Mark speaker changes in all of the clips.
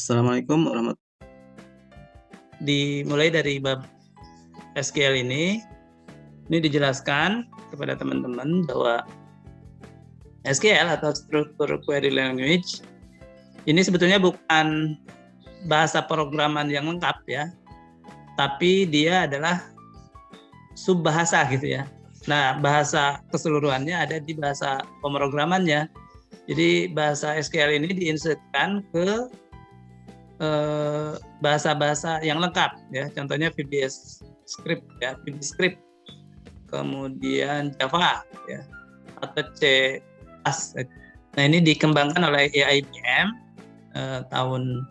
Speaker 1: Assalamualaikum warahmatullahi. Dimulai dari bab SQL ini dijelaskan kepada teman-teman bahwa SQL atau Structured Query Language ini sebetulnya bukan bahasa programan yang lengkap ya, tapi dia adalah subbahasa gitu ya. Nah, bahasa keseluruhannya ada di bahasa pemrogramannya. Jadi bahasa SQL ini diinsertkan ke bahasa-bahasa yang lengkap ya, contohnya VBS script ya, VBScript, kemudian Java ya, atau C++. Nah, ini dikembangkan oleh IBM tahun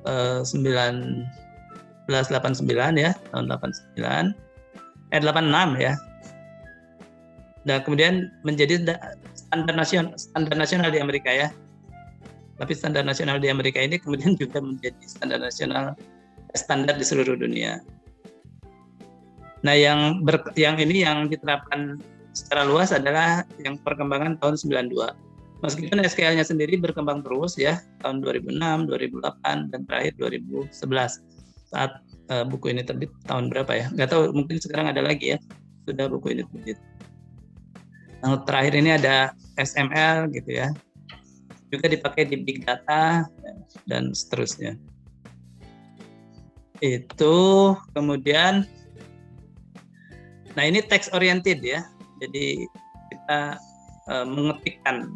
Speaker 1: 1989 ya, tahun 89 86 ya. Dan kemudian menjadi standar nasional di Amerika ya. Tapi standar nasional di Amerika ini kemudian juga menjadi standar nasional, standar di seluruh dunia. Nah, yang ini yang diterapkan secara luas adalah yang perkembangan tahun 92. Meskipun SQL-nya sendiri berkembang terus ya, tahun 2006, 2008, dan terakhir 2011. Saat buku ini terbit tahun berapa ya? Nggak tahu, mungkin sekarang ada lagi ya, sudah buku ini terbit. Nah, terakhir ini ada SML gitu ya, juga dipakai di big data dan seterusnya. Itu kemudian, nah ini text oriented ya, jadi kita mengetikkan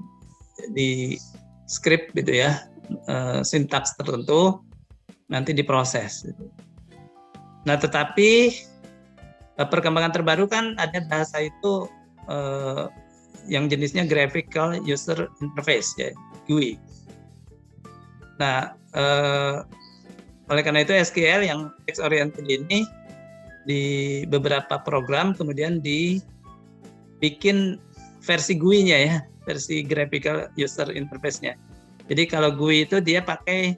Speaker 1: di script gitu ya, sintaks tertentu nanti diproses gitu. Nah, tetapi perkembangan terbaru kan ada bahasa itu yang jenisnya Graphical User Interface ya, GUI. Nah, oleh karena itu SQL yang text oriented ini di beberapa program kemudian dibikin versi GUI-nya ya, versi Graphical User Interface-nya. Jadi kalau GUI itu dia pakai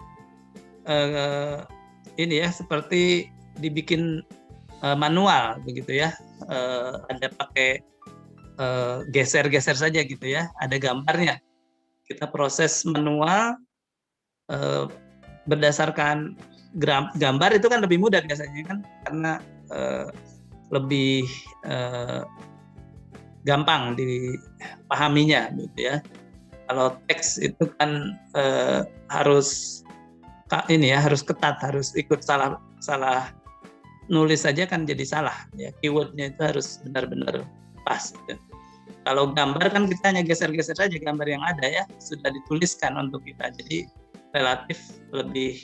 Speaker 1: ini ya, seperti dibikin manual begitu ya, ada pakai geser-geser saja gitu ya, ada gambarnya. Kita proses manual berdasarkan gambar, itu kan lebih mudah biasanya kan, karena lebih gampang dipahaminya gitu ya. Kalau teks itu kan harus ini ya, harus ketat, harus ikut salah nulis saja kan jadi salah ya, keywordnya itu harus benar-benar pas gitu. Kalau gambar kan kita hanya geser-geser saja gambar yang ada ya, sudah dituliskan untuk kita, jadi relatif lebih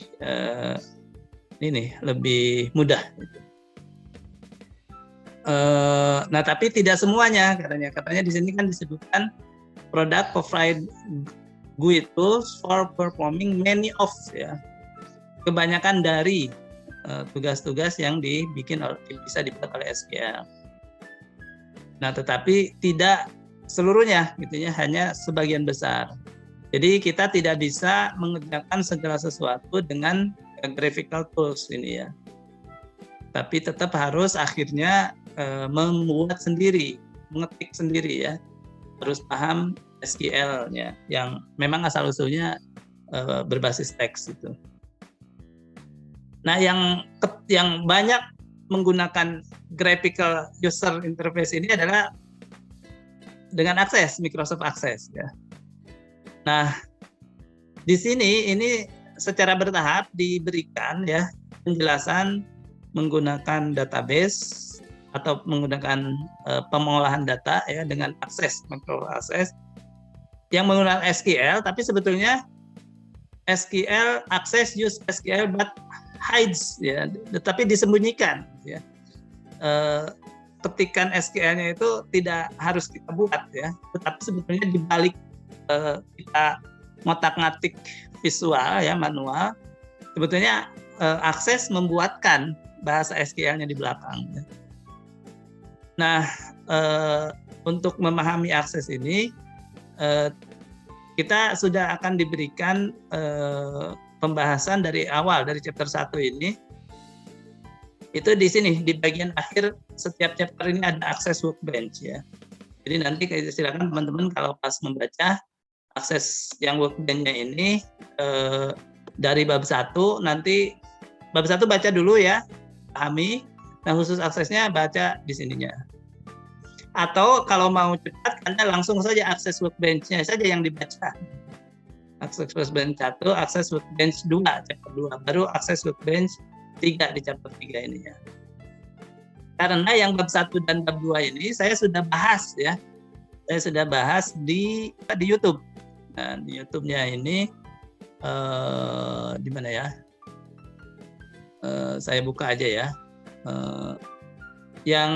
Speaker 1: lebih mudah. Nah, tapi tidak semuanya katanya di sini kan disebutkan product provide GUI tools for performing many of ya, kebanyakan dari tugas-tugas yang bisa dibuat oleh SQL. Nah, tetapi tidak seluruhnya gitu ya, hanya sebagian besar. Jadi kita tidak bisa mengerjakan segala sesuatu dengan graphical tools ini ya. Tapi tetap harus akhirnya membuat sendiri, mengetik sendiri ya. Harus paham SQL-nya yang memang asal-usulnya berbasis teks itu. Nah, yang banyak menggunakan graphical user interface ini adalah dengan Access, Microsoft Access ya. Nah, di sini ini secara bertahap diberikan ya penjelasan menggunakan database atau menggunakan pengolahan data ya dengan Access, Microsoft Access yang menggunakan SQL, tapi sebetulnya SQL Access use SQL but hides ya, tetapi disembunyikan ya. Ketikan SQL-nya itu tidak harus kita buat ya, tetapi sebetulnya di balik kita ngotak-ngatik visual ya, manual, sebetulnya Access membuatkan bahasa SQL-nya di belakang ya. Nah, untuk memahami Access ini kita sudah akan diberikan pembahasan dari awal, dari chapter 1 ini. Itu di sini, di bagian akhir setiap chapter ini ada Access Workbench ya. Jadi nanti silakan teman-teman kalau pas membaca Access yang Workbench-nya ini dari bab 1 nanti bab 1 baca dulu ya, pahami. Nah, khusus aksesnya baca di sininya. Atau kalau mau cepat, Anda langsung saja akses workbench-nya saja yang dibaca. Akses workbench 1, akses workbench 2, chapter 2. Baru akses workbench 3 di chapter 3 ini ya. Karena yang bab 1 dan bab 2 ini saya sudah bahas ya. Saya sudah bahas di YouTube. Nah, di YouTube-nya ini di mana ya? Saya buka aja ya. Yang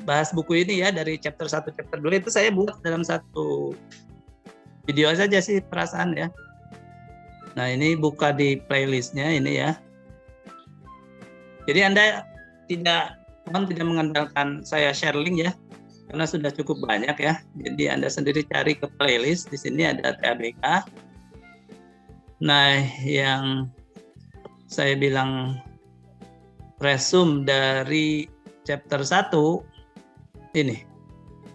Speaker 1: bahas buku ini ya dari chapter 1 chapter 2 itu saya buat dalam satu video saja sih perasaan ya. Nah, ini buka di playlistnya ini ya. Jadi Anda tidak mengandalkan saya share link ya, karena sudah cukup banyak ya. Jadi Anda sendiri cari ke playlist, di sini ada TABK. Nah, yang saya bilang resume dari chapter 1 ini.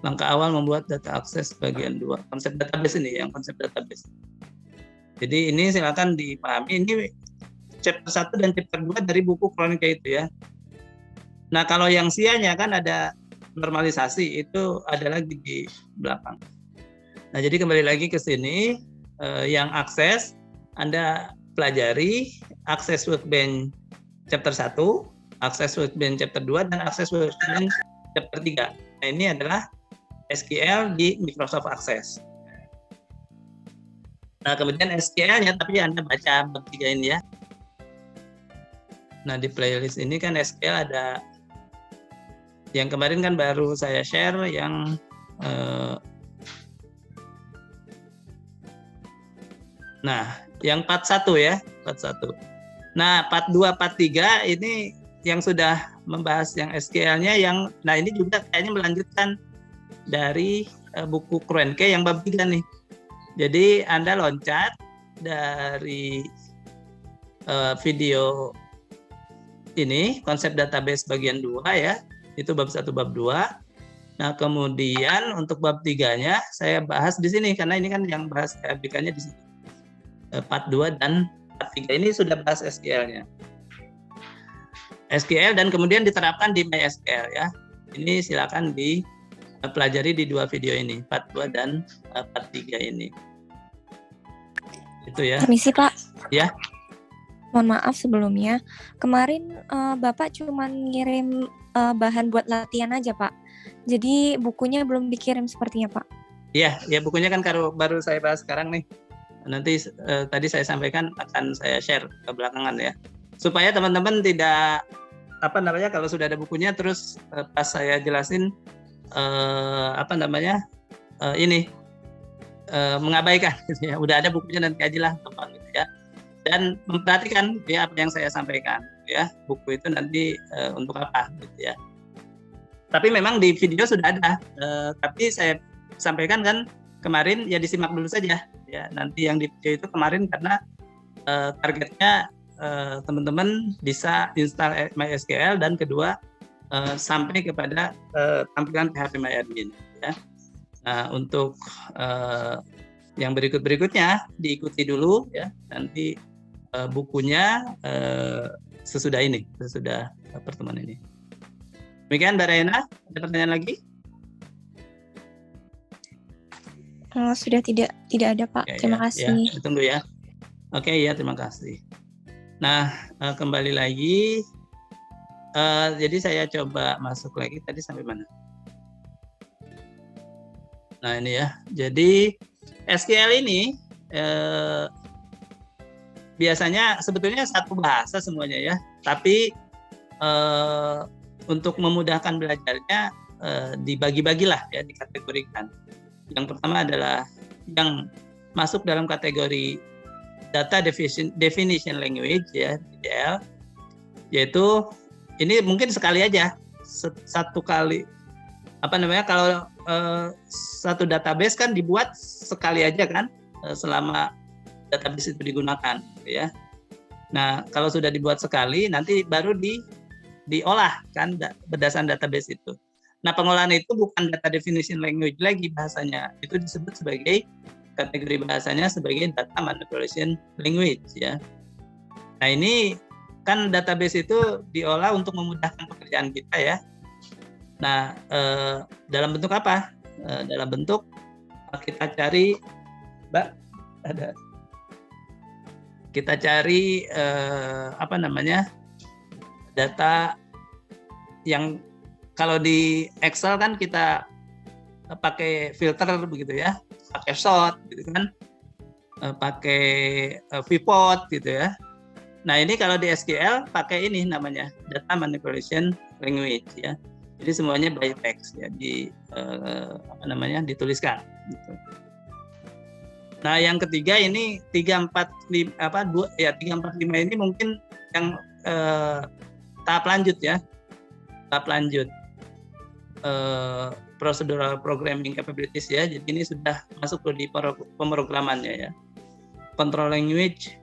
Speaker 1: Langkah awal membuat data akses bagian 2. Konsep database ini, yang konsep database. Jadi ini silakan dipahami. Ini chapter 1 dan chapter 2 dari buku Kronika itu ya. Nah, kalau yang sianya kan ada normalisasi, itu ada lagi di belakang. Nah, jadi kembali lagi ke sini, yang akses, Anda pelajari akses workbench chapter 1, akses workbench chapter 2, dan akses workbench chapter 3. Nah, ini adalah SQL di Microsoft Access. Nah, kemudian SQL-nya, tapi Anda baca bab 3 ini ya. Nah, di playlist ini kan SQL ada, yang kemarin kan baru saya share yang nah, yang part 1 ya, part 1. Nah, part 2, part 3 ini yang sudah membahas yang SQL-nya yang, nah ini juga kayaknya melanjutkan dari buku Kroenke yang bab 3 nih. Jadi Anda loncat dari video ini, konsep database bagian 2 ya, itu bab 1, bab 2. Nah, kemudian untuk bab 3-nya saya bahas di sini, karena ini kan yang bahas TABK-nya di sini. Part 2 dan part 3 ini sudah bahas SQL-nya. SQL dan kemudian diterapkan di MySQL ya. Ini silakan dipelajari di 2 video ini, part 2 dan part 3 ini. Itu ya.
Speaker 2: Permisi Pak.
Speaker 1: Ya.
Speaker 2: Mohon maaf sebelumnya. Kemarin Bapak cuma ngirim bahan buat latihan aja Pak. Jadi bukunya belum dikirim sepertinya Pak.
Speaker 1: Iya, ya bukunya kan baru saya bahas sekarang nih. Nanti tadi saya sampaikan akan saya share ke belakangan ya. Supaya teman-teman tidak kalau sudah ada bukunya terus pas saya jelasin mengabaikan gitu ya. Udah ada bukunya, nanti aja lah gampang gitu ya. Dan memperhatikan ya apa yang saya sampaikan ya. Buku itu nanti untuk apa gitu ya. Tapi memang di video sudah ada, tapi saya sampaikan kan kemarin ya disimak dulu saja ya. Nanti yang di video itu kemarin karena targetnya teman-teman bisa install MySQL, dan kedua sampai kepada tampilan PHP MyAdmin ya. Nah, untuk yang berikutnya diikuti dulu ya, nanti bukunya sesudah pertemuan ini. Demikian Mbak Raina, ada pertanyaan lagi?
Speaker 2: Sudah tidak ada Pak. Terima kasih.
Speaker 1: Ya, ditunggu ya. Oke ya, terima kasih. Nah, kembali lagi. Jadi saya coba masuk lagi, tadi sampai mana? Nah ini ya. Jadi SQL ini biasanya sebetulnya satu bahasa semuanya ya. Tapi untuk memudahkan belajarnya dibagi-bagilah ya, dikategorikan. Yang pertama adalah yang masuk dalam kategori Data Definition Language ya, DDL, yaitu ini mungkin sekali aja, satu kali kalau satu database kan dibuat sekali aja kan, selama database itu digunakan ya. Nah, kalau sudah dibuat sekali nanti baru diolah kan berdasarkan database itu. Nah, pengolahan itu bukan data definition language lagi bahasanya, itu disebut sebagai kategori bahasanya sebagai data manipulation language ya. Nah ini kan database itu diolah untuk memudahkan pekerjaan kita ya. Nah dalam bentuk apa? Dalam bentuk kita cari, Mbak, ada kita cari apa namanya, data yang kalau di Excel kan kita pakai filter begitu ya, pakai sort gitu kan, pakai pivot gitu ya. Nah ini kalau di SQL pakai ini namanya data manipulation language ya. Jadi semuanya by text ya, apa namanya, dituliskan. Gitu. Nah yang ketiga ini 345 ini mungkin yang tahap lanjut ya, tahap lanjut procedural programming capabilities ya. Jadi ini sudah masuk di pemrogramannya ya. Control language,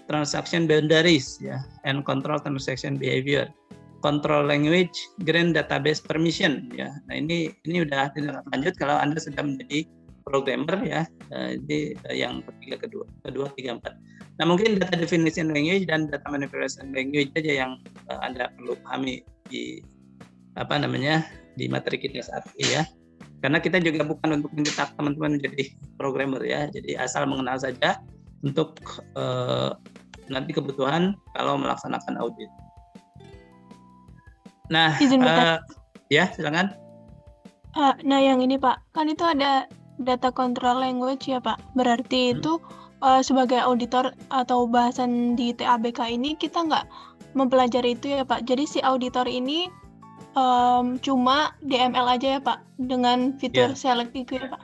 Speaker 1: transaction boundaries ya, and control transaction behavior. Control language, grant database permission ya. Nah ini udah tindak lanjut kalau Anda sudah menjadi programmer ya. Ini yang kedua 3, 4. Nah mungkin data definition language dan data manipulation language aja yang Anda perlu pahami di apa namanya, di materi kita saat ini ya. Karena kita juga bukan untuk mencetak teman-teman menjadi programmer ya. Jadi asal mengenal saja untuk nanti kebutuhan kalau melaksanakan audit. Nah, ya silakan.
Speaker 3: Nah yang ini Pak, kan itu ada data control language ya Pak. Berarti itu sebagai auditor atau bahasan di TABK ini kita nggak mempelajari itu ya Pak. Jadi si auditor ini cuma DML aja ya Pak, dengan fitur select itu ya Pak?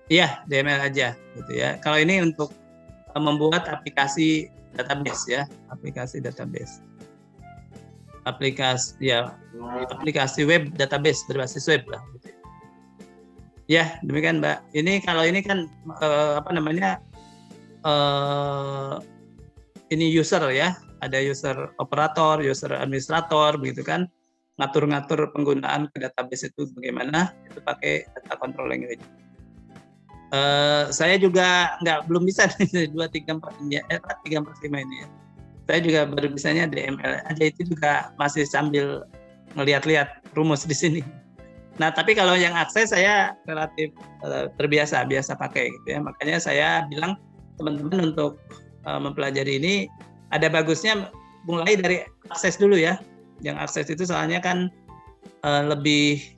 Speaker 1: Iya, DML aja gitu ya. Kalau ini untuk membuat aplikasi database ya, aplikasi database. Aplikasi web database berbasis web lah gitu. Ya, demikian Mbak. Ini kalau ini kan apa namanya? Ini user ya, ada user operator, user administrator begitu kan. Ngatur-ngatur penggunaan ke database itu bagaimana, itu pakai data control language. Saya juga belum bisa 2, 3, 4, 5 ini ya. Saya juga baru bisanya DML aja, itu juga masih sambil ngelihat-lihat rumus di sini. Nah tapi kalau yang akses saya relatif biasa pakai gitu ya. Makanya saya bilang teman-teman untuk mempelajari ini ada bagusnya mulai dari akses dulu ya. Yang akses itu soalnya kan lebih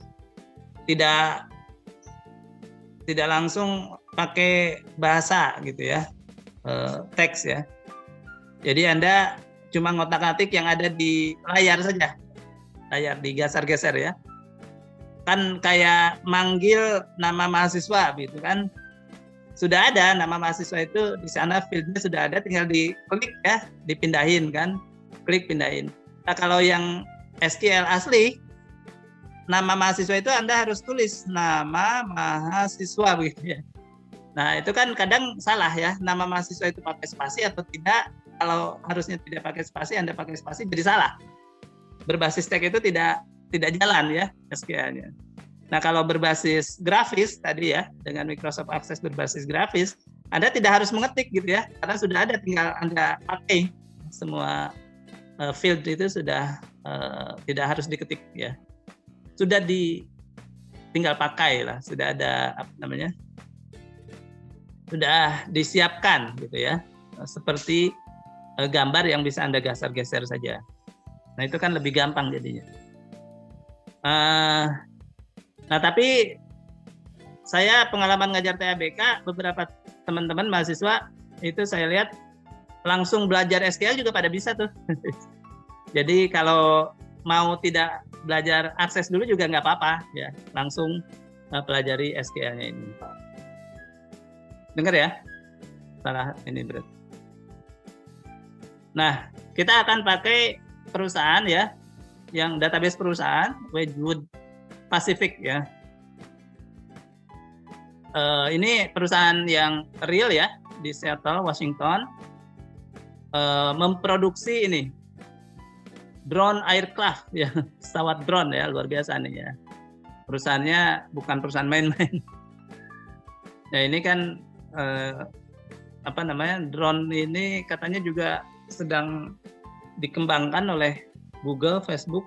Speaker 1: tidak langsung pakai bahasa gitu ya, teks ya. Jadi Anda cuma ngotak-ngatik yang ada di layar saja, layar digeser-geser ya. Kan kayak manggil nama mahasiswa gitu kan, sudah ada nama mahasiswa itu di sana, fieldnya sudah ada, tinggal diklik ya, dipindahin kan, klik pindahin. Nah kalau yang SQL asli, nama mahasiswa itu Anda harus tulis nama mahasiswa begitu ya. Nah itu kan kadang salah ya, nama mahasiswa itu pakai spasi atau tidak. Kalau harusnya tidak pakai spasi, Anda pakai spasi jadi salah. Berbasis teks itu tidak jalan ya SQL-nya. Nah kalau berbasis grafis tadi ya, dengan Microsoft Access berbasis grafis, Anda tidak harus mengetik gitu ya, karena sudah ada, tinggal Anda pakai semua field itu sudah tidak harus diketik ya, sudah tinggal pakai lah, sudah ada apa namanya, sudah disiapkan gitu ya, seperti gambar yang bisa Anda geser-geser saja. Nah itu kan lebih gampang jadinya. Nah tapi saya pengalaman ngajar TABK, beberapa teman-teman mahasiswa itu saya lihat langsung belajar SQL juga pada bisa tuh. Jadi kalau mau tidak belajar akses dulu juga nggak apa-apa ya, langsung pelajari SQL-nya ini. Dengar ya? Salah ini berarti. Nah, kita akan pakai perusahaan ya, yang database perusahaan, Wedgwood Pacific ya. Ini perusahaan yang real ya, di Seattle, Washington. Memproduksi ini drone aircraft ya, pesawat drone ya, luar biasa nih ya. Perusahaannya bukan perusahaan main-main. Nah ini kan apa namanya, drone ini katanya juga sedang dikembangkan oleh Google, Facebook,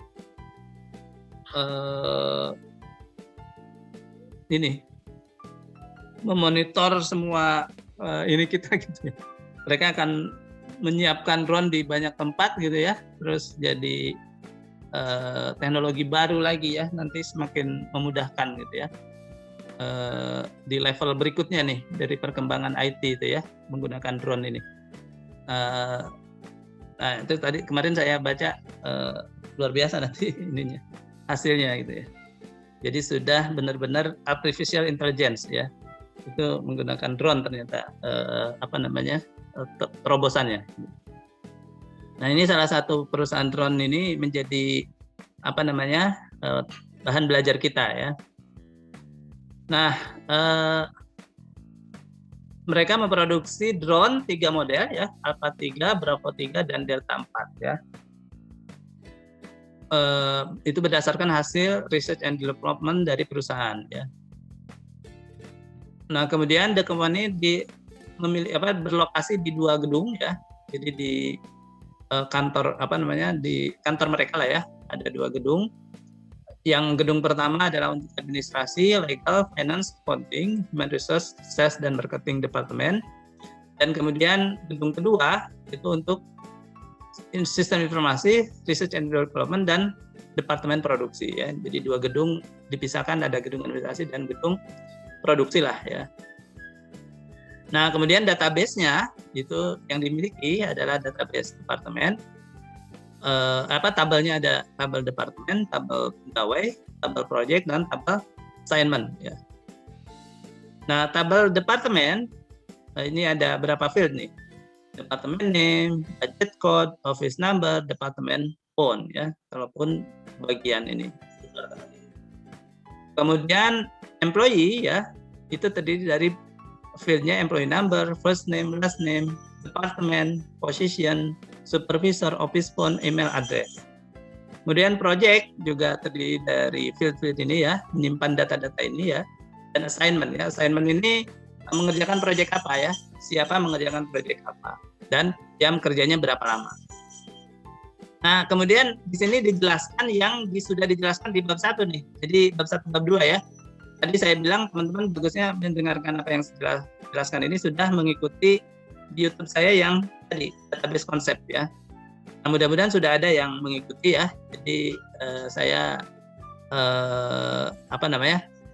Speaker 1: ini memonitor semua ini kita gitu ya. Mereka akan menyiapkan drone di banyak tempat gitu ya, terus jadi teknologi baru lagi ya, nanti semakin memudahkan gitu ya di level berikutnya nih dari perkembangan IT itu ya, menggunakan drone ini. Nah itu tadi kemarin saya baca luar biasa nanti ininya hasilnya gitu ya. Jadi sudah benar-benar artificial intelligence ya, itu menggunakan drone ternyata terobosannya. Nah ini salah satu perusahaan drone ini menjadi bahan belajar kita ya. Nah mereka memproduksi drone 3 model ya, Alpha 3, Bravo 3, dan Delta 4 ya. Itu berdasarkan hasil research and development dari perusahaan ya. Nah kemudian the company berlokasi di 2 gedung ya. Jadi di kantor di kantor mereka lah ya, ada 2 gedung. Yang gedung pertama adalah untuk administrasi, legal, finance, accounting, human resource, sales, dan marketing department. Dan kemudian gedung kedua itu untuk sistem informasi, research and development, dan departemen produksi ya. Jadi 2 gedung dipisahkan, ada gedung administrasi dan gedung produksi lah ya. Nah kemudian database-nya itu yang dimiliki adalah database departemen. Tabelnya ada tabel departemen, tabel pegawai, tabel project, dan tabel assignment ya. Nah tabel departemen ini ada berapa field nih? Departemen name, budget code, office number, departemen phone ya, kalaupun bagian ini. Kemudian employee ya, itu terdiri dari fieldnya employee number, first name, last name, department, position, supervisor, office phone, email address. Kemudian project juga terdiri dari field-field ini ya, menyimpan data-data ini ya. Dan assignment ya, assignment ini mengerjakan project apa ya, siapa mengerjakan project apa, dan jam kerjanya berapa lama. Nah kemudian di sini dijelaskan yang sudah dijelaskan di bab 1 nih. Jadi bab 1 bab 2 ya. Tadi saya bilang teman-teman bagusnya mendengarkan apa yang saya jelaskan ini sudah mengikuti di YouTube saya yang tadi database konsep ya. Nah, mudah-mudahan sudah ada yang mengikuti ya. Jadi saya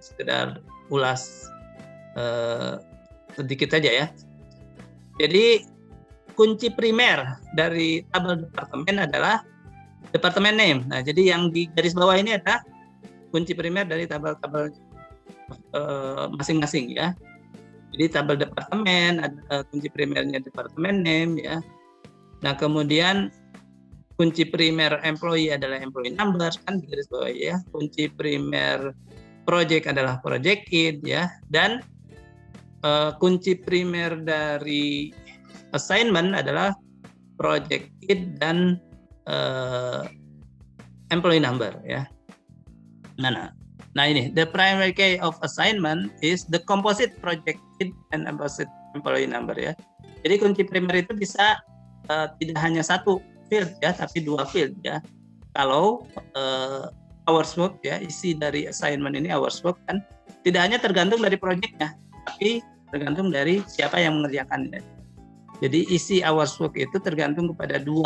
Speaker 1: sekedar ulas sedikit saja ya. Jadi kunci primer dari tabel departemen adalah departemen name. Nah, jadi yang di garis bawah ini adalah kunci primer dari tabel-tabel masing-masing ya. Jadi tabel departemen, kunci primernya departemen name ya. Nah kemudian kunci primer employee adalah employee number kan di garis bawah ya. Kunci primer project adalah project id ya. Dan kunci primer dari assignment adalah project id dan employee number ya. Nah ini, the primary key of assignment is the composite project id and composite employee number ya. Jadi kunci primer itu bisa tidak hanya 1 field ya, tapi 2 field ya. Kalau hours work ya, isi dari assignment ini hours work kan tidak hanya tergantung dari projectnya, tapi tergantung dari siapa yang mengerjakannya. Jadi isi hours work itu tergantung kepada 2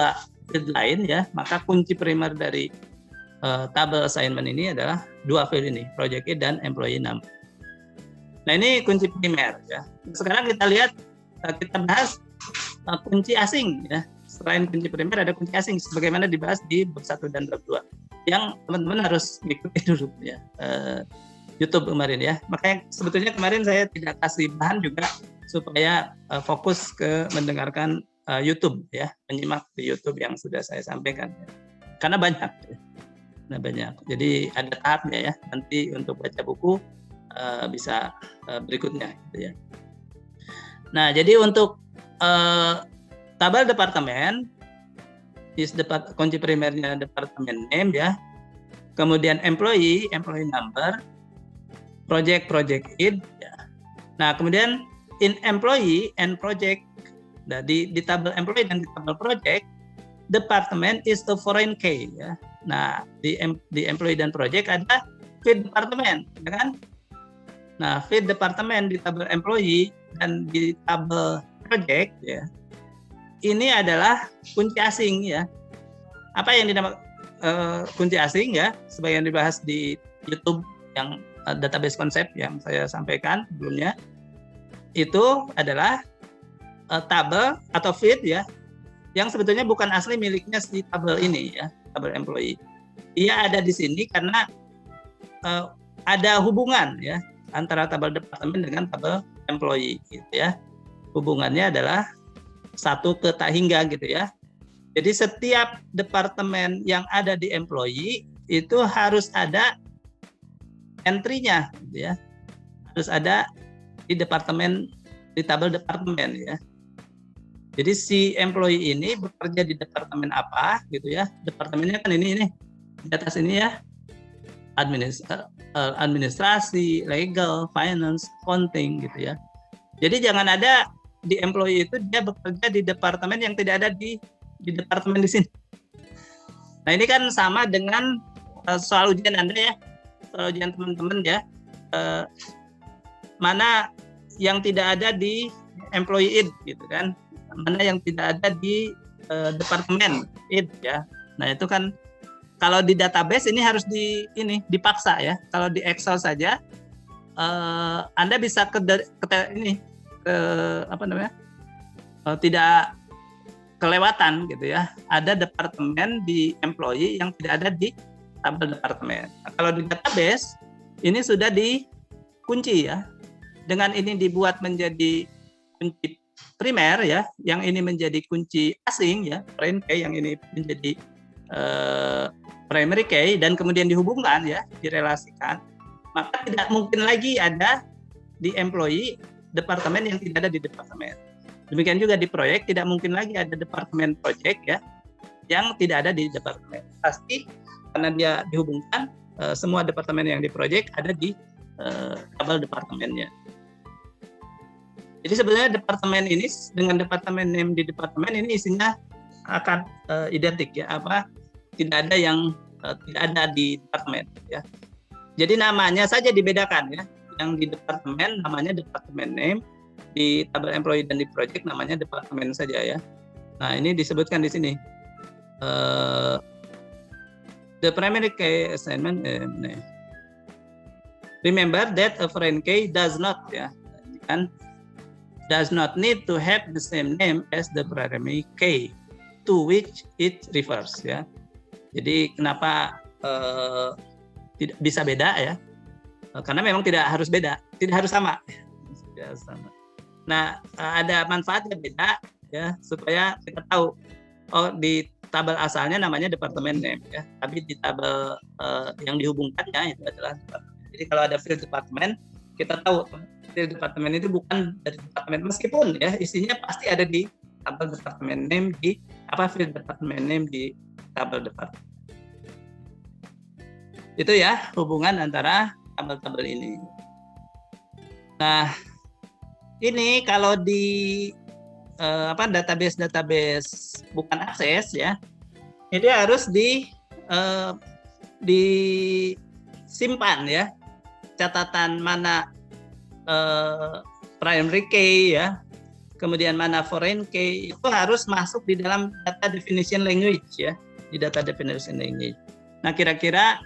Speaker 1: field lain ya, maka kunci primer dari tabel assignment ini adalah 2 field ini, project id dan employee number. Nah ini kunci primer ya. Sekarang kita lihat, kita bahas kunci asing ya. Selain kunci primer ada kunci asing sebagaimana dibahas di bab 1 dan bab 2 yang teman-teman harus mengikuti dulu ya. YouTube kemarin ya. Makanya sebetulnya kemarin saya tidak kasih bahan juga supaya fokus ke mendengarkan YouTube ya, menyimak di YouTube yang sudah saya sampaikan ya. Karena banyak ya. Nah banyak, jadi ada tahapnya ya. Nanti untuk baca buku bisa berikutnya gitu ya. Nah jadi untuk tabel departemen, kunci primernya departemen name ya. Kemudian employee number, project id ya. Nah kemudian in employee and project Nah, di tabel employee dan di tabel project, department is a foreign key ya. Nah, di employee dan project ada field department, ya kan? Nah, field department di tabel employee dan di tabel project ya. Ini adalah kunci asing ya. Apa yang dinamakan kunci asing ya? Sebagian dibahas di YouTube yang database konsep yang saya sampaikan sebelumnya. Itu adalah tabel atau field ya, yang sebetulnya bukan asli miliknya si tabel ini ya, tabel employee. Ia ada di sini karena ada hubungan ya antara tabel departemen dengan tabel employee gitu ya. Hubungannya adalah satu ke tak hingga gitu ya. Jadi setiap departemen yang ada di employee itu harus ada entry-nya gitu ya. Harus ada di departemen, di tabel departemen ya. Jadi si employee ini bekerja di departemen apa gitu ya. Departemennya kan ini di atas ini ya. Administrasi, legal, finance, accounting gitu ya. Jadi jangan ada di employee itu dia bekerja di departemen yang tidak ada di departemen di sini. Nah, ini kan sama dengan soal ujian Anda ya. Soal ujian teman-teman ya. Mana yang tidak ada di employee id gitu kan. Mana yang tidak ada di departemen id ya. Nah, itu kan kalau di database ini harus dipaksa ya. Kalau di Excel saja Anda bisa tidak kelewatan gitu ya. Ada departemen di employee yang tidak ada di tabel departemen. Nah, kalau di database ini sudah dikunci ya. Dengan ini dibuat menjadi kunci primer ya, yang ini menjadi kunci asing ya, foreign key, yang ini menjadi primary key, dan kemudian dihubungkan ya, direlasikan, maka tidak mungkin lagi ada di employee departemen yang tidak ada di departemen. Demikian juga di proyek tidak mungkin lagi ada departemen proyek ya yang tidak ada di departemen. Pasti karena dia dihubungkan, semua departemen yang di proyek ada di tabel departemennya. Jadi sebenarnya departemen ini dengan departemen name di departemen ini isinya akan identik ya, tidak ada yang tidak ada di departemen ya. Jadi namanya saja dibedakan ya. Yang di departemen namanya departemen name, di tabel employee dan di project namanya departemen saja ya. Nah, ini disebutkan di sini. The primary key assignment remember that a foreign key does not ya, kan, does not need to have the same name as the primary key to which it refers ya. Jadi kenapa tidak bisa beda ya? Karena memang tidak harus beda, tidak harus sama. Tidak sama. Nah, ada manfaatnya beda ya, supaya kita tahu di tabel asalnya namanya departemen name ya, tapi di tabel yang dihubungkannya itu adalah departemen. Jadi kalau ada field department, kita tahu field department itu bukan dari departemen, meskipun ya isinya pasti ada di tabel departemen name, di field department name di tabel departemen. Itu ya hubungan antara tabel-tabel ini. Nah, ini kalau di database bukan akses ya, ini harus disimpan ya, catatan mana primary key ya, kemudian mana foreign key, itu harus masuk di dalam data definition language ya, di data definition language. Nah, kira-kira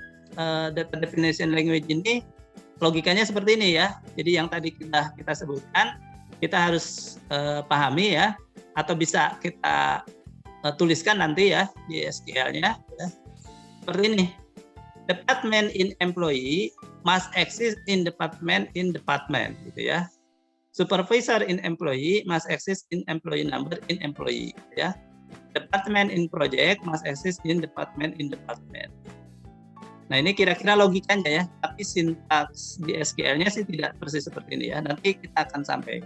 Speaker 1: data definition language ini logikanya seperti ini ya. Jadi yang tadi kita sebutkan, kita harus pahami ya, atau bisa kita tuliskan nanti ya di SQL-nya ya. Seperti ini. Department in employee must exist in department gitu ya. Supervisor in employee must exist in employee number in employee ya. Department in project must exist in department. Nah, ini kira-kira logikanya ya, tapi sintaks di SQL-nya sih tidak persis seperti ini ya. Nanti kita akan sampai.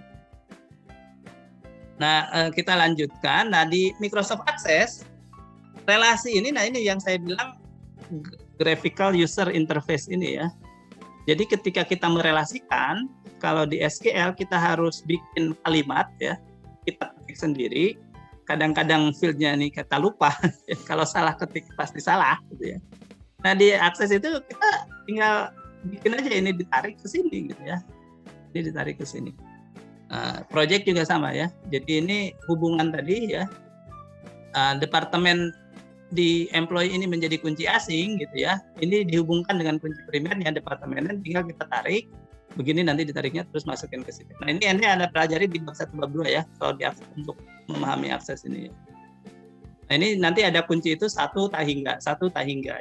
Speaker 1: Nah, kita lanjutkan. Nah, di Microsoft Access, relasi ini, nah ini yang saya bilang graphical user interface ini ya. Jadi ketika kita merelasikan, kalau di SQL kita harus bikin kalimat ya, kita ketik ketik sendiri, kadang-kadang fieldnya ini kita lupa, kalau salah ketik pasti salah gitu ya. Nah di akses itu kita tinggal bikin aja ini ditarik ke sini gitu ya, ini ditarik ke sini. Project juga sama ya, jadi ini hubungan tadi ya, departemen di employee ini menjadi kunci asing gitu ya, ini dihubungkan dengan kunci primernya departemennya, tinggal kita tarik begini, nanti ditariknya terus masukin ke sini. Nah ini Anda pelajari di bab 1 bab 2 ya, kalau di akses, untuk memahami akses ini. Nah ini nanti ada kunci itu satu tak hingga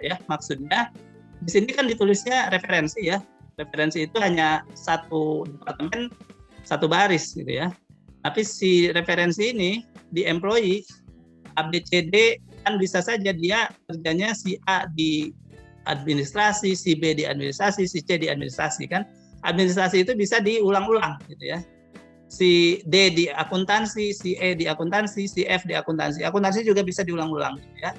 Speaker 1: ya, maksudnya di sini kan ditulisnya referensi ya, referensi itu hanya satu departemen satu baris gitu ya, tapi si referensi ini di employee ABCD kan bisa saja dia kerjanya si A di administrasi, si B di administrasi, si C di administrasi kan. Administrasi itu bisa diulang-ulang gitu ya. Si D di akuntansi, si E di akuntansi, si F di akuntansi. Akuntansi juga bisa diulang-ulang gitu ya.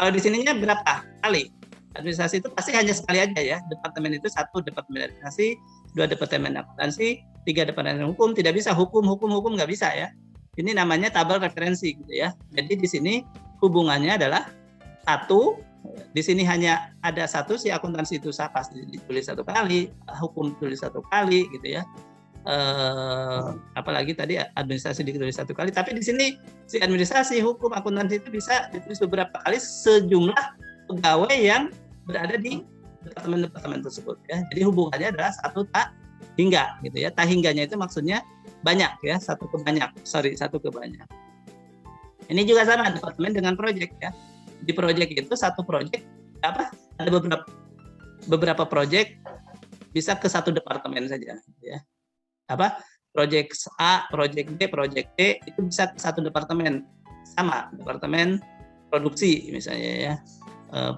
Speaker 1: Kalau di sininya berapa kali? Administrasi itu pasti hanya sekali aja ya. Departemen itu satu departemen administrasi, 2 departemen akuntansi, 3 departemen hukum. Tidak bisa hukum nggak bisa ya. Ini namanya tabel referensi gitu ya. Jadi di sini hubungannya adalah satu, di sini hanya ada satu, si akuntansi itu pasti ditulis satu kali, hukum ditulis satu kali gitu ya. Apalagi tadi administrasi ditulis satu kali, tapi di sini si administrasi, hukum, akuntansi itu bisa ditulis beberapa kali sejumlah pegawai yang berada di departemen-departemen tersebut ya. Jadi hubungannya adalah satu tak hingga gitu ya. Tak hingganya itu maksudnya banyak ya, satu ke banyak. Ini juga sama departemen dengan proyek ya. Di proyek itu satu proyek ada beberapa proyek bisa ke satu departemen saja ya. Proyek A, proyek B, proyek D itu bisa ke satu departemen, sama departemen produksi misalnya ya.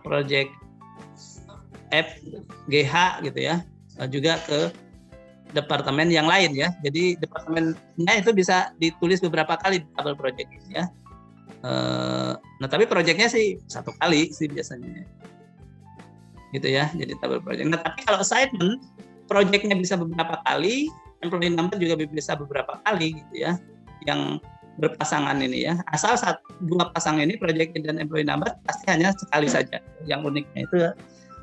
Speaker 1: Proyek F, GH gitu ya, juga ke departemen yang lain ya. Jadi departemennya itu bisa ditulis beberapa kali di tabel proyek ini ya. Nah tapi proyeknya sih satu kali sih biasanya gitu ya, jadi tabel proyek. Nah tapi kalau assignment proyeknya bisa beberapa kali, employee number juga bisa beberapa kali gitu ya, yang berpasangan ini ya. Asal dua pasang ini, proyek dan employee number, pasti hanya sekali saja. Yang uniknya itu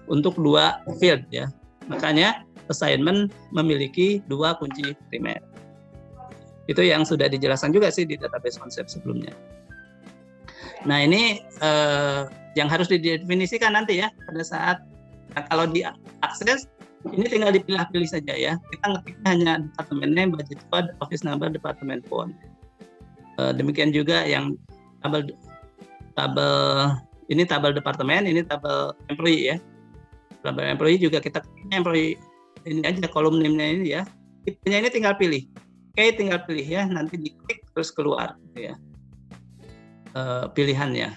Speaker 1: untuk 2 field ya. Makanya assignment memiliki 2 kunci primer. Itu yang sudah dijelaskan juga sih di database konsep sebelumnya. Nah ini yang harus didefinisikan nanti ya pada saat kalau di akses ini tinggal dipilih-pilih saja ya. Kita ngetiknya hanya departemen name, budget code, office number, department phone. Demikian juga yang ini tabel departemen, ini tabel employee ya. Tabel employee juga kita ketiknya employee ini aja, kolom name-nya ini ya. Tipenya ini tinggal pilih. Oke, tinggal pilih ya, nanti diklik terus keluar gitu ya. Pilihannya.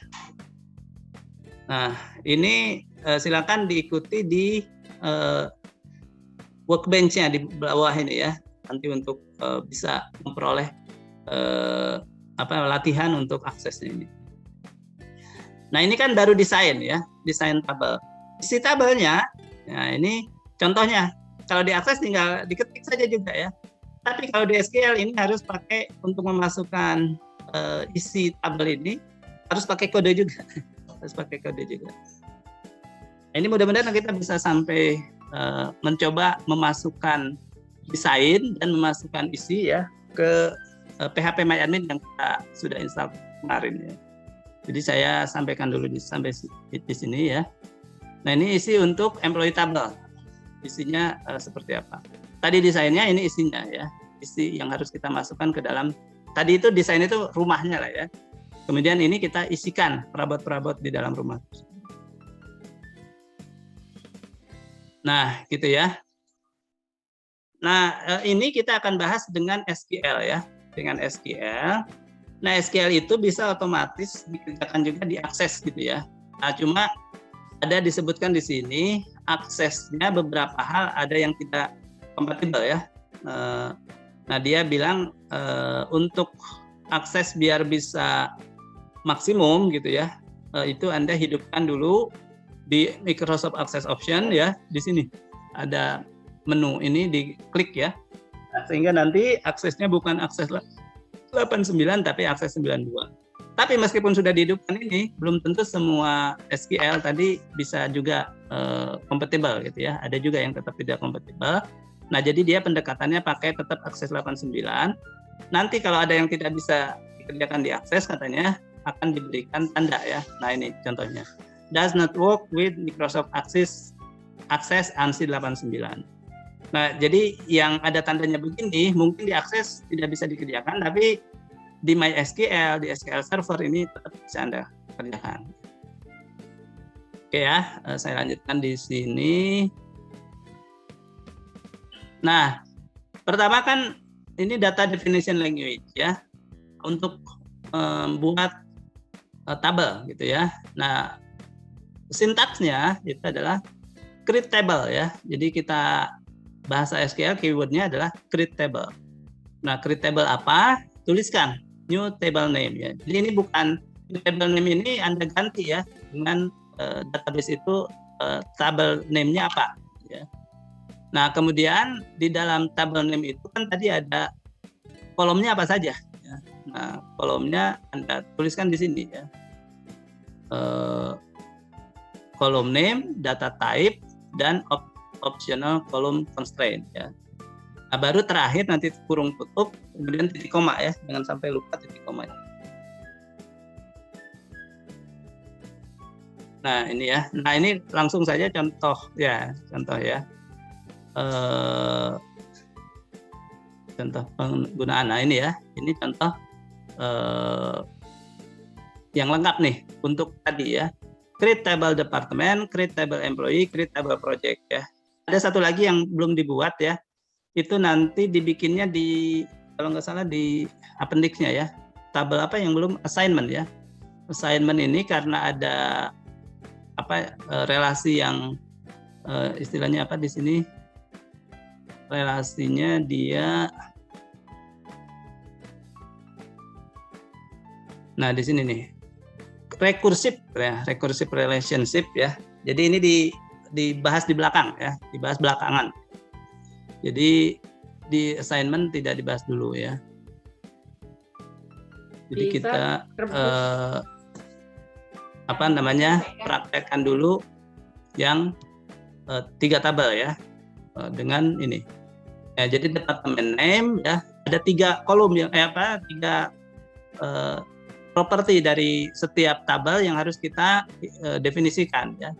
Speaker 1: Nah, ini silakan diikuti di workbench-nya di bawah ini ya. Nanti untuk bisa memperoleh latihan untuk aksesnya ini. Nah, ini kan baru desain ya, desain tabel. Isi tabelnya, nah ini contohnya. Kalau diakses tinggal diketik saja juga ya. Tapi kalau di SQL ini harus pakai untuk memasukkan isi tabel ini harus pakai kode juga, Ini mudah-mudahan kita bisa sampai mencoba memasukkan desain dan memasukkan isi ya ke PHP MyAdmin yang kita sudah install kemarin ya. Jadi saya sampaikan dulu sampai di sini ya. Nah ini isi untuk employee table, isinya seperti apa? Tadi desainnya, ini isinya ya, isi yang harus kita masukkan ke dalam. Tadi itu desain itu rumahnya lah ya. Kemudian ini kita isikan perabot-perabot di dalam rumah. Nah, gitu ya. Nah, ini kita akan bahas dengan SQL ya. Dengan SQL. Nah, SQL itu bisa otomatis dikerjakan juga diakses gitu ya. Nah, cuma ada disebutkan di sini aksesnya beberapa hal ada yang tidak kompatibel ya. Nah, dia bilang untuk akses biar bisa maksimum gitu ya, itu Anda hidupkan dulu di Microsoft Access Option ya. Di sini ada menu ini, diklik ya. Nah, sehingga nanti aksesnya bukan akses 89 tapi akses 92. Tapi meskipun sudah dihidupkan ini, belum tentu semua SQL tadi bisa juga kompatibel gitu ya. Ada juga yang tetap tidak kompatibel. Nah, jadi dia pendekatannya pakai tetap akses 89. Nanti kalau ada yang tidak bisa dikerjakan di akses katanya akan diberikan tanda ya. Nah, ini contohnya. Does not work with Microsoft Access ANSI 89. Nah, jadi yang ada tandanya begini mungkin di akses tidak bisa dikerjakan, tapi di MySQL, di SQL Server ini tetap bisa Anda kerjakan. Oke ya, saya lanjutkan di sini. Nah, pertama kan ini data definition language ya, untuk membuat tabel gitu ya. Nah, sintaksnya itu adalah create table ya. Jadi kita bahasa SQL keywordnya adalah create table. Nah, create table apa? Tuliskan new table name ya. Jadi ini bukan new table name ini Anda ganti ya dengan database itu table name-nya apa ya. Nah, kemudian di dalam table name itu kan tadi ada kolomnya apa saja ya. Nah, kolomnya Anda tuliskan di sini ya. Kolom name, data type, dan optional column constraint ya. Nah, baru terakhir nanti kurung tutup, kemudian titik koma ya, jangan sampai lupa titik koma. Nah ini ya, nah ini langsung saja contoh ya. Contoh penggunaan. Nah ini ya, ini contoh yang lengkap nih untuk tadi ya. Create table department, create table employee, create table project ya. Ada satu lagi yang belum dibuat ya. Itu nanti dibikinnya di, kalau nggak salah di appendix-nya ya. Tabel apa yang belum? Assignment ya. Assignment ini karena ada relasi yang istilahnya apa di sini? Relasinya dia. Nah di sini nih recursive relationship ya. Jadi ini dibahas di belakang ya, dibahas belakangan. Jadi di assignment tidak dibahas dulu ya. Jadi kita praktekkan dulu yang 3 tabel ya dengan ini. Ya, jadi department name ya ada 3 kolom yang 3 properti dari setiap tabel yang harus kita definisikan ya.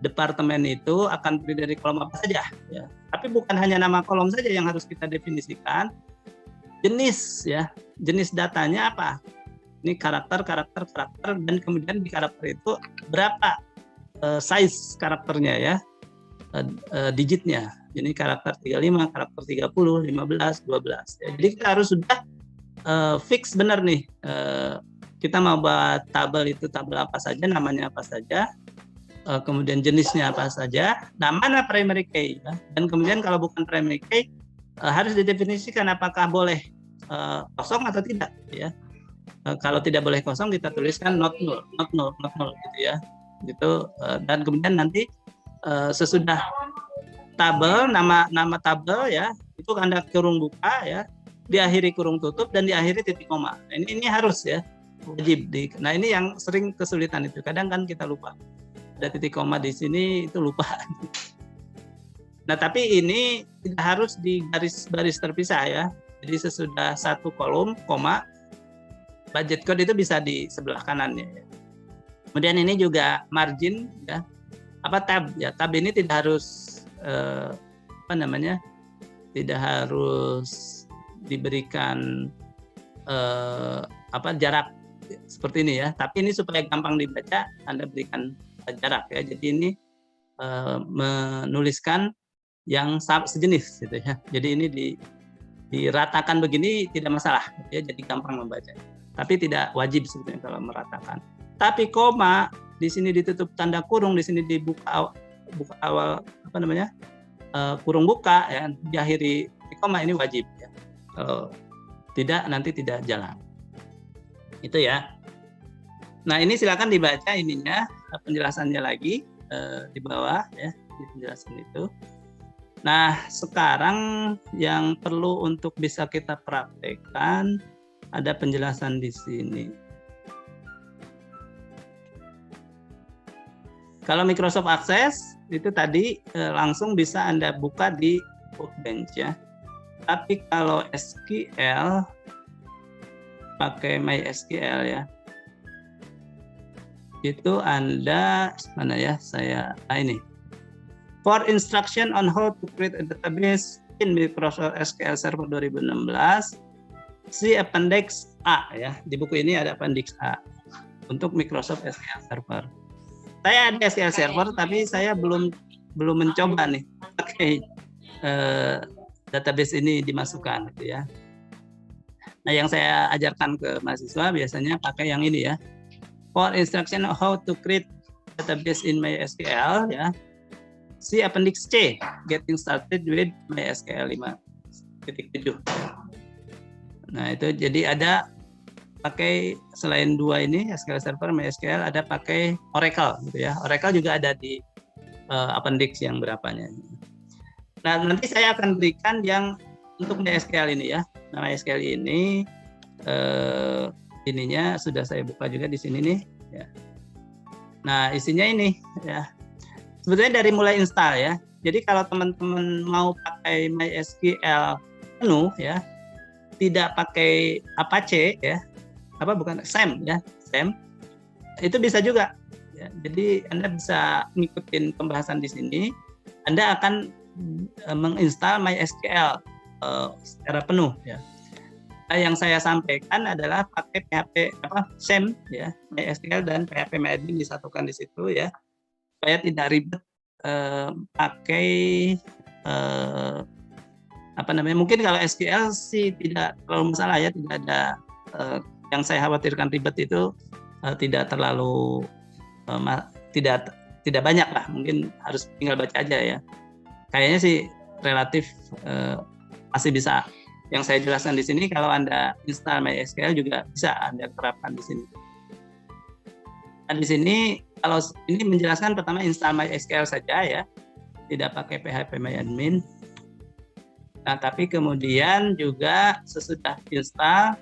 Speaker 1: Departemen itu akan terdiri dari kolom apa saja ya. Tapi bukan hanya nama kolom saja yang harus kita definisikan. Jenis ya, jenis datanya apa? Ini karakter dan kemudian di karakter itu berapa size karakternya ya. Digitnya. Jadi karakter 35, karakter 30, 15, 12 ya. Jadi kita harus sudah fix benar nih. Kita mau buat tabel itu tabel apa saja, namanya apa saja. Kemudian jenisnya apa saja, nah mana primary key ya? Dan kemudian kalau bukan primary key harus didefinisikan apakah boleh kosong atau tidak ya. Kalau tidak boleh kosong kita tuliskan not null gitu ya. Gitu dan kemudian nanti sesudah tabel nama tabel ya itu Anda kurung buka ya, diakhiri kurung tutup dan diakhiri titik koma. Nah, ini harus ya wajib nah ini yang sering kesulitan itu, kadang kan kita lupa ada titik koma di sini itu lupa. Nah tapi ini tidak harus di baris terpisah ya. Jadi sesudah satu kolom koma budget code itu bisa di sebelah kanannya. Ya. Kemudian ini juga margin ya. Tab ya, tab ini tidak harus tidak harus diberikan jarak seperti ini ya. Tapi ini supaya gampang dibaca Anda berikan jarak ya. Jadi ini menuliskan yang sejenis gitu ya. Jadi ini diratakan begini tidak masalah ya, jadi gampang membaca. Tapi tidak wajib sebetulnya kalau meratakan. Tapi koma di sini ditutup tanda kurung, di sini dibuka awal kurung buka ya, diakhiri koma ini wajib ya. Kalau tidak nanti tidak jalan. Itu ya. Nah, ini silakan dibaca ininya penjelasannya lagi di bawah ya, di penjelasan itu. Nah, sekarang yang perlu untuk bisa kita praktekkan ada penjelasan di sini. Kalau Microsoft Access itu tadi langsung bisa Anda buka di Workbench ya. Tapi kalau SQL pakai MySQL ya. Itu Anda mana ya? Ini. For instruction on how to create a database in Microsoft SQL Server 2016, see Appendix A ya. Di buku ini ada Appendix A untuk Microsoft SQL Server. Saya ada SQL Server tapi saya belum mencoba nih pakai database ini dimasukkan gitu ya. Nah, yang saya ajarkan ke mahasiswa biasanya pakai yang ini ya. For instruction on how to create database in MySQL ya. See Appendix C, Getting Started with MySQL 5.7. Nah, itu jadi ada pakai selain dua ini SQL Server, MySQL, ada pakai Oracle gitu ya. Oracle juga ada di appendix yang berapanya. Nah, nanti saya akan berikan yang untuk MySQL ini ya. Nah, MySQL ini ininya sudah saya buka juga di sini nih ya. Nah, isinya ini ya. Sebetulnya dari mulai install ya. Jadi kalau teman-teman mau pakai MySQL penuh ya, tidak pakai Apache ya, SAM ya, SAM, itu bisa juga. Ya, jadi Anda bisa ngikutin pembahasan di sini. Anda akan menginstal MySQL secara penuh ya. Nah, yang saya sampaikan adalah pakai PHP SAM ya, MySQL dan PHP MyAdmin disatukan di situ ya. Supaya tidak ribet pakai mungkin kalau SQL sih tidak terlalu masalah ya, tidak ada yang saya khawatirkan ribet itu tidak terlalu tidak banyak lah, mungkin harus tinggal baca aja ya. Kayaknya sih relatif masih bisa. Yang saya jelaskan di sini kalau Anda install MySQL juga bisa Anda terapkan di sini. Nah, di sini kalau ini menjelaskan pertama install MySQL saja ya, tidak pakai PHP MyAdmin. Nah, tapi kemudian juga sesudah install,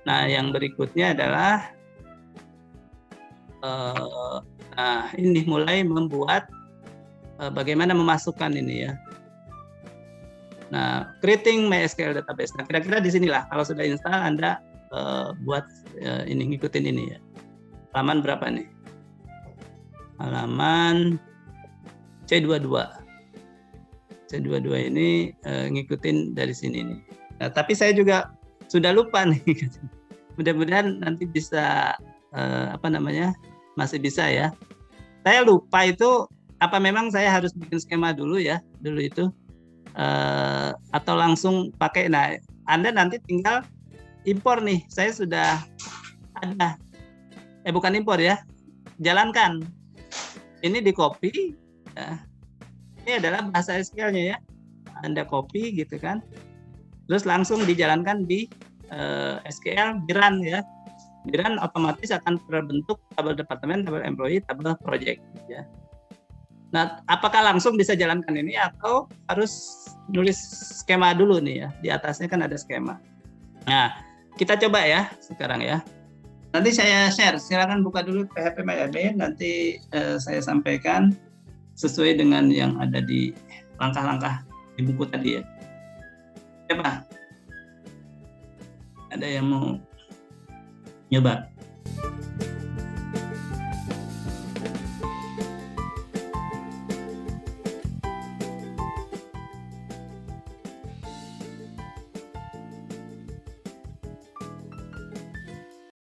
Speaker 1: nah yang berikutnya adalah ini mulai membuat bagaimana memasukkan ini ya. Nah, creating MySQL database. Nah, kira-kira di sinilah kalau sudah install Anda buat ini, ngikutin ini ya. Halaman berapa nih? Halaman C22. C22 ini ngikutin dari sini nih. Nah, tapi saya juga sudah lupa nih. Mudah-mudahan nanti bisa masih bisa ya. Saya lupa itu apa memang saya harus bikin skema dulu ya, dulu itu atau langsung pakai. Nah, Anda nanti tinggal impor nih. Saya sudah ada. Bukan impor ya. Jalankan. Ini di copy. Ya. Ini adalah bahasa SQL-nya ya. Anda copy gitu kan. Terus langsung dijalankan di SQL di run ya. Di run otomatis akan terbentuk tabel departemen, tabel employee, tabel project ya. Nah, apakah langsung bisa jalankan ini atau harus nulis skema dulu nih ya. Di atasnya kan ada skema. Nah, kita coba ya sekarang ya. Nanti saya share, silakan buka dulu PHP MyAdmin, nanti saya sampaikan sesuai dengan yang ada di langkah-langkah di buku tadi ya. Siapa? Ada yang mau nyoba?